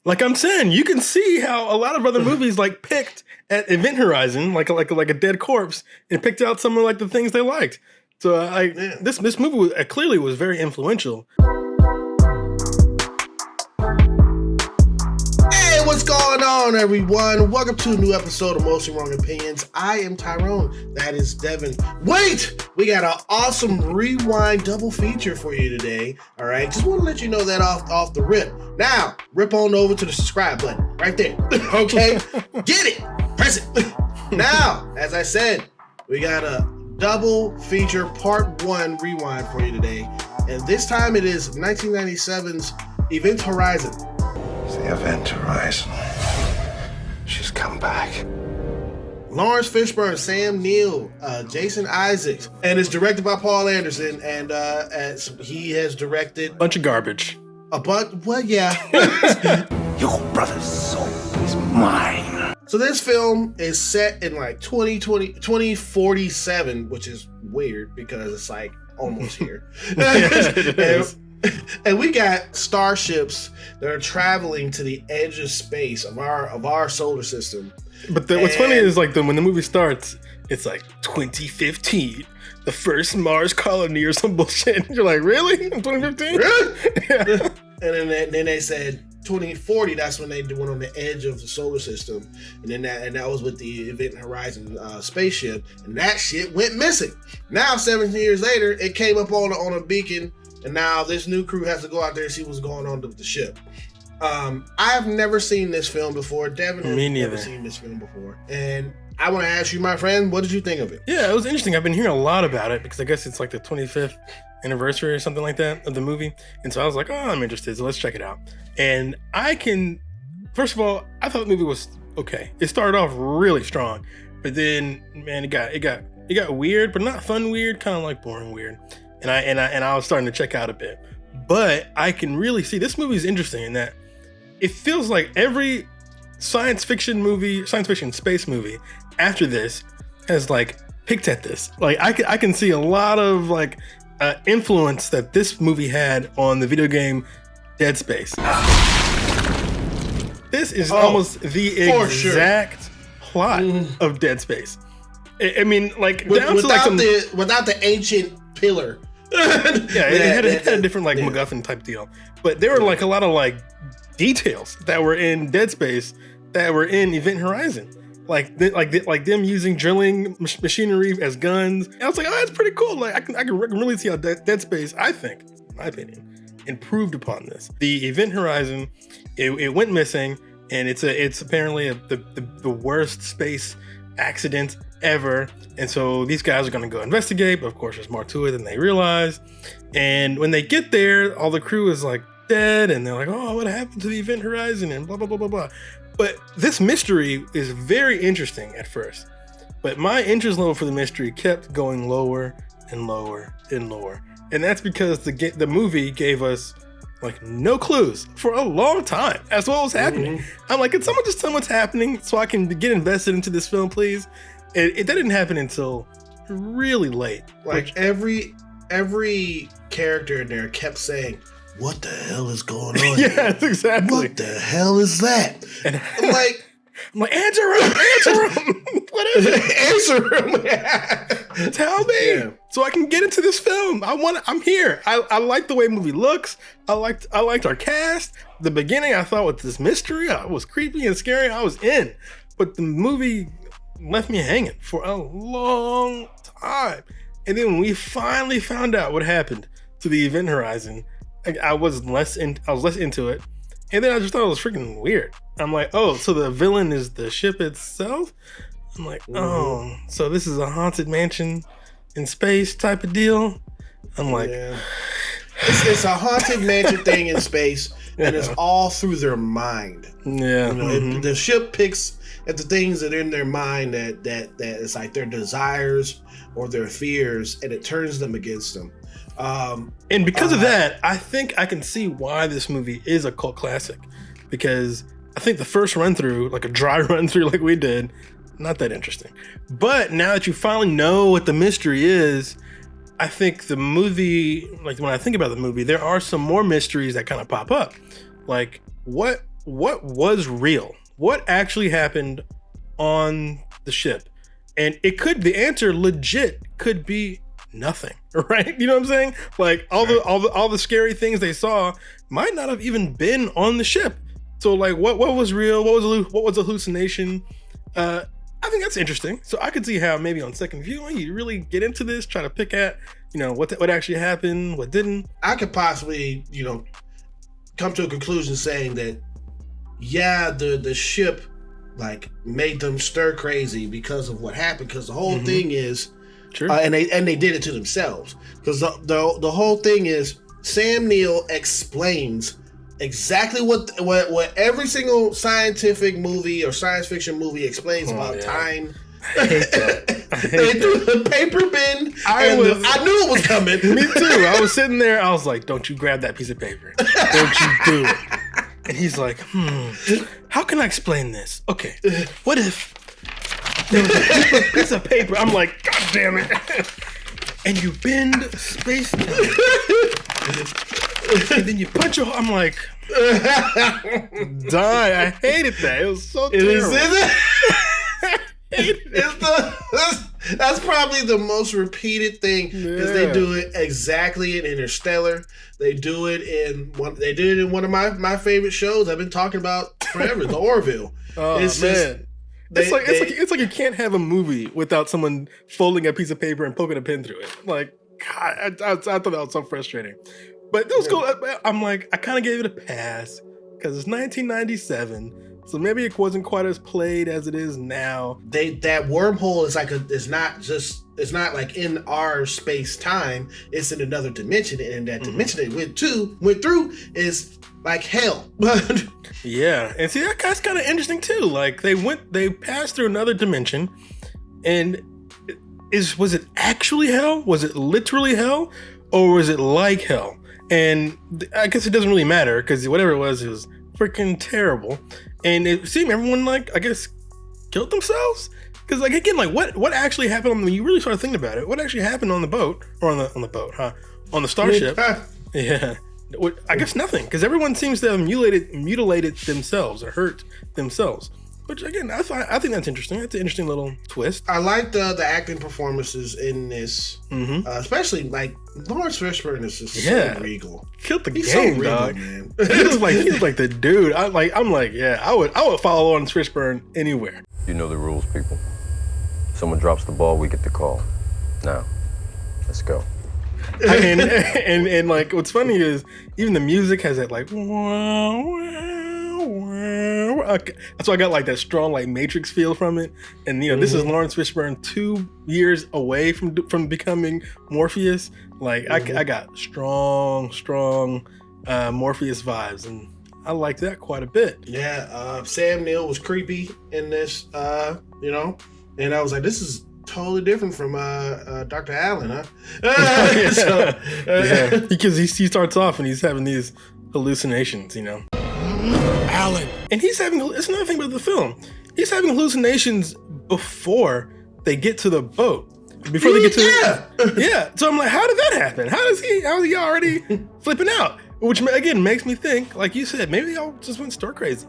Like I'm saying, you can see how a lot of other movies like picked at Event Horizon, like a dead corpse, and picked out some of like the things they liked. So this movie clearly was very influential. Hey, what's going on, everyone? Welcome to a new episode of Mostly Wrong Opinions. I am Tyrone. That is Devin. Wait! We got an awesome rewind double feature for you today. All right, just want to let you know that off the rip. Now, rip on over to the subscribe button right there. Okay, get it, press it. Now, as I said, we got a double feature part 1 rewind for you today, and this time it is 1997's Event Horizon. It's the Event Horizon. She's come back. Lawrence Fishburne, Sam Neill, Jason Isaacs, and it's directed by Paul Anderson, and as he has directed bunch of garbage. Well, yeah. Your brother's soul is mine. So this film is set in like 2047, which is weird because it's like almost here. It is. And we got starships that are traveling to the edge of space of our solar system. But what's funny is like when the movie starts, it's like 2015, the first Mars colony or some bullshit. You're like, really? In 2015? Really? Yeah. And then they said 2040. That's when they went on the edge of the solar system, and that was with the Event Horizon spaceship, and that shit went missing. Now 17 years later, it came up on a beacon. And now this new crew has to go out there and see what's going on with the ship. I've never seen this film before. Devin has never seen this film before. And I want to ask you, my friend, what did you think of it? Yeah, it was interesting. I've been hearing a lot about it because I guess it's like the 25th anniversary or something like that of the movie. And so I was like, oh, I'm interested. So let's check it out. And first of all, I thought the movie was okay. It started off really strong, but then, man, it got weird, but not fun weird, kind of like boring weird. And I was starting to check out a bit, but I can really see this movie is interesting in that it feels like every science fiction space movie after this has like picked at this. Like I can see a lot of like influence that this movie had on the video game Dead Space. This is almost the exact plot of Dead Space. I mean, like without the ancient pillar. It had a different like MacGuffin type deal, but there were like a lot of like details that were in Dead Space that were in Event Horizon, like them using drilling machinery as guns. And I was like, oh, that's pretty cool. Like I can really see how Dead Space, I think, in my opinion, improved upon this. The Event Horizon, it went missing, and it's apparently the worst space accident ever, and so these guys are going to go investigate, but of course there's more to it than they realize. And when they get there, all the crew is like dead, and they're like, oh, what happened to the Event Horizon, and blah blah blah blah blah. But this mystery is very interesting at first, but my interest level for the mystery kept going lower and lower and lower, and that's because the movie gave us like no clues for a long time as to what was happening. I'm like, can someone just tell me what's happening so I can get invested into this film, please? That didn't happen until really late. Like every character in there kept saying, "What the hell is going on?" Yes, exactly. What the hell is that? And I'm like, answer him. What is it? Answer him. Tell me, so I can get into this film. I'm here. I like the way the movie looks. I liked our cast. The beginning, I thought with this mystery, it was creepy and scary. I was in, but the movie left me hanging for a long time. And then when we finally found out what happened to the Event Horizon, I was less into it. And then I just thought it was freaking weird. I'm like, oh, so the villain is the ship itself? I'm like, oh, so this is a haunted mansion in space type of deal? I'm like, it's a haunted mansion thing in space, and it's all through their mind. Yeah. The ship picks at the things that are in their mind that it's like their desires or their fears, and it turns them against them. And because of that, I think I can see why this movie is a cult classic, because I think the first run through, like a dry run through like we did, not that interesting. But now that you finally know what the mystery is, I think the movie, like when I think about the movie, there are some more mysteries that kind of pop up. Like what what was real? What actually happened on the ship? And the answer legit could be nothing, right? You know what I'm saying? Like all the scary things they saw might not have even been on the ship. So like what was real? What was a hallucination? I think that's interesting. So I could see how maybe on second viewing you really get into this, try to pick at, what actually happened, what didn't. I could possibly, come to a conclusion saying that, yeah, the ship like made them stir crazy because of what happened. Because the whole thing is, sure. And they did it to themselves. Because the whole thing is, Sam Neill explains exactly what every single scientific movie or science fiction movie explains about time. I hate that. They threw the paper bin. I knew it was coming. Me too. I was sitting there. I was like, "Don't you grab that piece of paper? Don't you do it?" And he's like, "How can I explain this? Okay, what if there was a piece of paper?" I'm like, "God damn it!" And you bend space time, and then you punch a hole. I'm like, die. I hated that. It was so terrible. That's probably the most repeated thing, because they do it exactly in Interstellar. They do it in one of my favorite shows I've been talking about forever, The Orville. Oh, it's man. It's like you can't have a movie without someone folding a piece of paper and poking a pin through it. Like, God, I thought that was so frustrating. But that was cool. I'm like, I kind of gave it a pass because it's 1997. So maybe it wasn't quite as played as it is now. That wormhole is it's not like in our space time. It's in another dimension, and that dimension they went through is like hell. Yeah, and see that's kind of interesting too. Like they passed through another dimension, and was it actually hell? Was it literally hell, or was it like hell? And I guess it doesn't really matter because whatever it was freaking terrible. And it seemed everyone, like, I guess, killed themselves. Because, like, again, like, what actually happened when you really start thinking about it? What actually happened on the boat? Or on the boat, huh? On the starship. Yeah. I guess nothing. Because everyone seems to have mutilated themselves or hurt themselves. Which, again, I think that's interesting. That's an interesting little twist. I like the acting performances in this. Especially, like, Lawrence Fishburne is just so regal. Killed the He's game, so regal, dog. man. He was like the dude. I'm like, yeah, I would follow Lawrence Fishburne anywhere. You know the rules, people. Someone drops the ball, we get the call. Now, let's go. And like, what's funny is even the music has that like, so I got like that strong like Matrix feel from it. And this is Lawrence Fishburne 2 years away from becoming Morpheus. Like I got strong Morpheus vibes, and I liked that quite a bit. Yeah, Sam Neill was creepy in this, and I was like, this is totally different from Dr. Allen, huh? Yeah, because he starts off and he's having these hallucinations, Allen. And it's another thing about the film. He's having hallucinations before they get to the boat. Before they get to yeah. So I'm like, how did that happen? How is he already flipping out? Which again makes me think, like you said, maybe y'all just went stir crazy.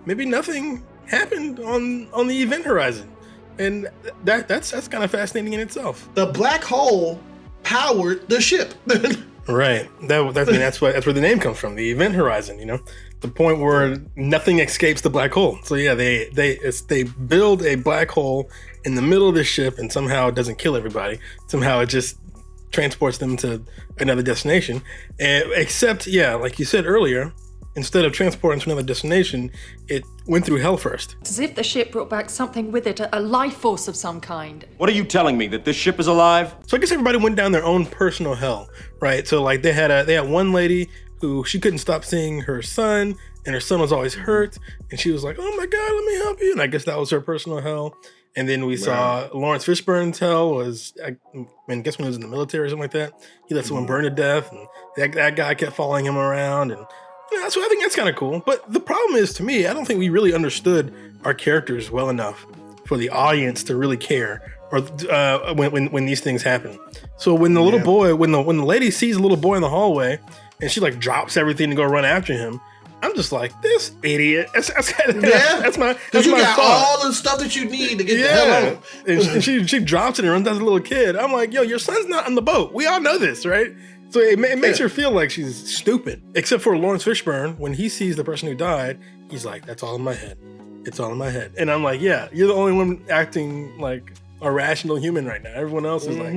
Maybe nothing happened on the event horizon, and that's kind of fascinating in itself. The black hole powered the ship. Right. That's where the name comes from. The event horizon. The point where nothing escapes the black hole. So yeah, they build a black hole in the middle of the ship, and somehow it doesn't kill everybody. Somehow it just transports them to another destination. Except, yeah, like you said earlier, instead of transporting to another destination, it went through hell first. It's as if the ship brought back something with it, a life force of some kind. What are you telling me, that this ship is alive? So I guess everybody went down their own personal hell, right? So like they had one lady who she couldn't stop seeing her son, and her son was always hurt, and she was like, "Oh my God, let me help you." And I guess that was her personal hell. And then we saw Lawrence Fishburne's hell was, I guess when he was in the military or something like that, he let someone burn to death, and that guy kept following him around, and so I think that's kind of cool. But the problem is, to me, I don't think we really understood our characters well enough for the audience to really care, or when these things happen. So when the little boy, when the lady sees a little boy in the hallway, and she like drops everything to go run after him, I'm just like, this idiot. That's my Because you got thought. all the stuff that you need to get the hell home. And she drops it and runs out as a little kid. I'm like, yo, your son's not on the boat. We all know this, right? So it makes her feel like she's stupid. Except for Lawrence Fishburne, when he sees the person who died, he's like, that's all in my head. It's all in my head. And I'm like, yeah, you're the only one acting like a rational human right now. Everyone else is like,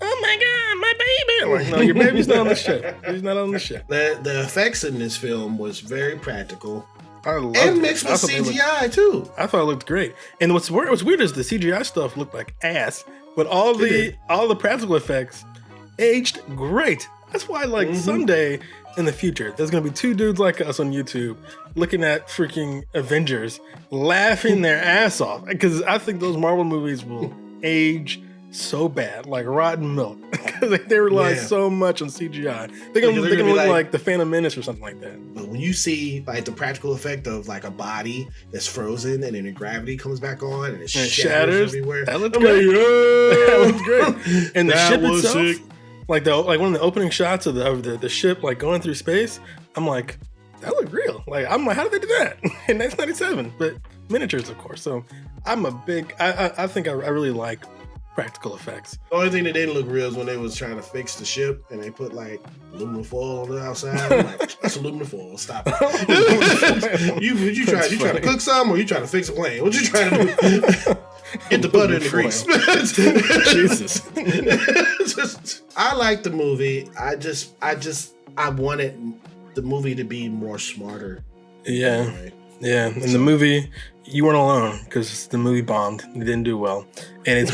oh my God, my baby. I'm like, no, your baby's not on the ship. He's not on the ship. The effects in this film was very practical. I loved And it. mixed with I thought they CGI too. I thought it looked great. And what's weird is the CGI stuff looked like ass, but all the practical effects aged great. That's why, like, someday in the future, there's gonna be two dudes like us on YouTube looking at freaking Avengers, laughing their ass off, because I think those Marvel movies will age so bad, like rotten milk, because they rely so much on CGI. They're gonna look like the Phantom Menace or something like that. But when you see like the practical effect of like a body that's frozen and then the gravity comes back on and it shatters everywhere, that looks great. That looks great. And the ship itself, sick. like one of the opening shots of the ship like going through space, I'm like, that looked real. I'm like, how did they do that in 1997? But miniatures, of course. So I'm a big. I think I really like practical effects. The only thing that didn't look real is when they was trying to fix the ship and they put like aluminum foil on the outside. I'm like, that's aluminum foil. Stop it. you trying to cook some or you trying to fix a plane? What you trying to do? Get the butter and the grease. Jesus. I like the movie. I wanted the movie to be more smarter. Yeah. Yeah. In the movie, you weren't alone because the movie bombed. It didn't do well. And it's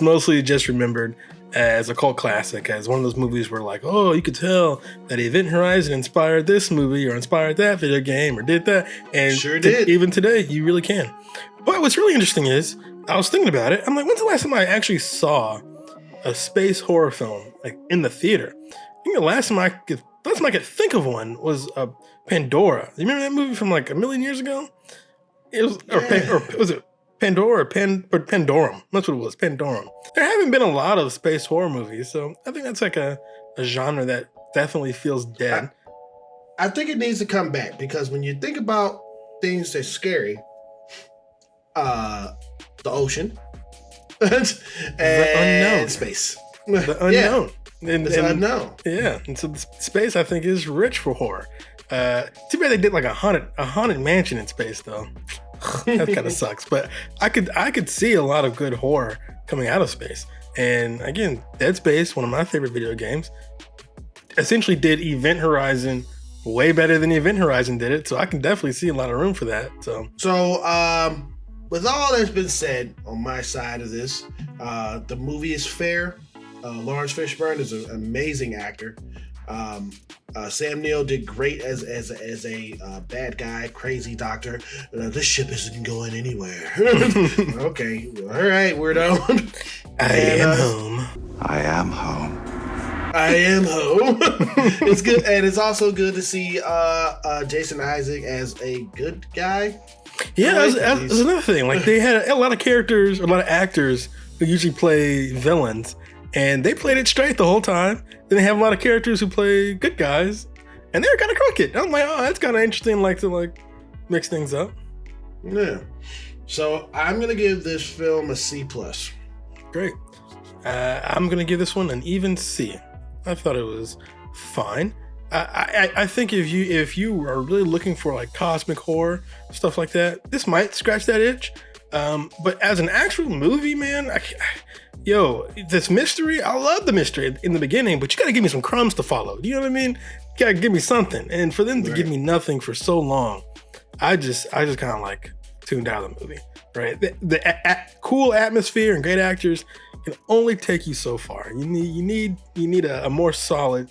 mostly just remembered as a cult classic, as one of those movies where like, oh, you could tell that Event Horizon inspired this movie or inspired that video game or did that. And sure did. Even today, you really can. But what's really interesting is, I was thinking about it. I'm like, when's the last time I actually saw a space horror film like in the theater? I think the last time I could think of one was Pandora. You remember that movie from like a million years ago? It was, or was it Pandora or Pandorum? That's what it was, Pandorum. There haven't been a lot of space horror movies, so I think that's like a genre that definitely feels dead. I think it needs to come back because when you think about things that's scary, the ocean and the unknown, space, the unknown. And unknown. Yeah, and so the space I think is rich for horror. Too bad they did like a haunted mansion in space though. That kind of sucks. But I could see a lot of good horror coming out of space. And again, Dead Space, one of my favorite video games, essentially did Event Horizon way better than Event Horizon did it. So I can definitely see a lot of room for that. So with all that's been said on my side of this, the movie is fair. Lawrence Fishburne is an amazing actor. Sam Neill did great as a bad guy, crazy doctor. This ship isn't going anywhere. Okay, all right, weirdo. I am home. I am home. I am home. It's good, and it's also good to see Jason Isaac as a good guy. Yeah, that's another thing. Like they had a lot of characters, a lot of actors who usually play villains. And they played it straight the whole time. Then they have a lot of characters who play good guys, and they're kind of crooked. I'm like, oh, that's kind of interesting. Like to mix things up. Yeah. So I'm gonna give this film a C+. Great. I'm gonna give this one an even C. I thought it was fine. I think if you are really looking for like cosmic horror stuff like that, this might scratch that itch. But as an actual movie, man, this mystery, I love the mystery in the beginning, but you gotta give me some crumbs to follow. Do you know what I mean? You gotta give me something. And for them to give me nothing for so long, I just kind of like tuned out of the movie, right? The cool atmosphere and great actors can only take you so far. You need a more solid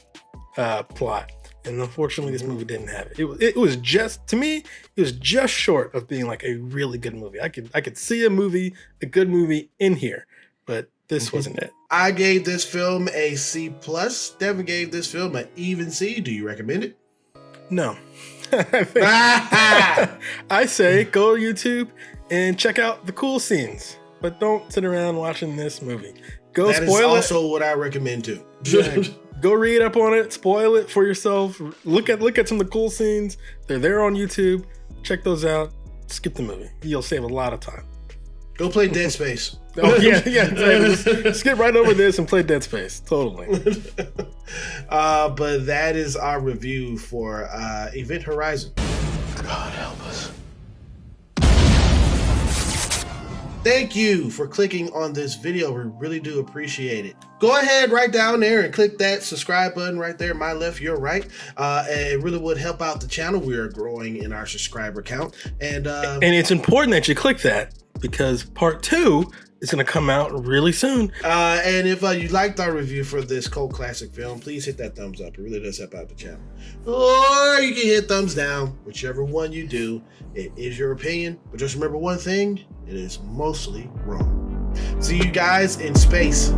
plot. And unfortunately, this movie didn't have it. It was just, to me, it was just short of being like a really good movie. I could see a good movie in here, but this wasn't it. I gave this film a C+. Devin gave this film an even C. Do you recommend it? No. I say go to YouTube and check out the cool scenes, but don't sit around watching this movie. Go that spoil is also what I recommend too. Go read up on it, spoil it for yourself. Look at some of the cool scenes. They're there on YouTube. Check those out. Skip the movie. You'll save a lot of time. Go play Dead Space. Oh yeah. Just skip right over this and play Dead Space. Totally. But that is our review for Event Horizon. God help us. Thank you for clicking on this video. We really do appreciate it. Go ahead right down there and click that subscribe button right there, my left, your right. It really would help out the channel. We are growing in our subscriber count. And it's important that you click that because part 2 is going to come out really soon. And if you liked our review for this cult classic film, please hit that thumbs up. It really does help out the channel. Or you can hit thumbs down, whichever one you do. It is your opinion, but just remember one thing, it is mostly wrong. See you guys in space.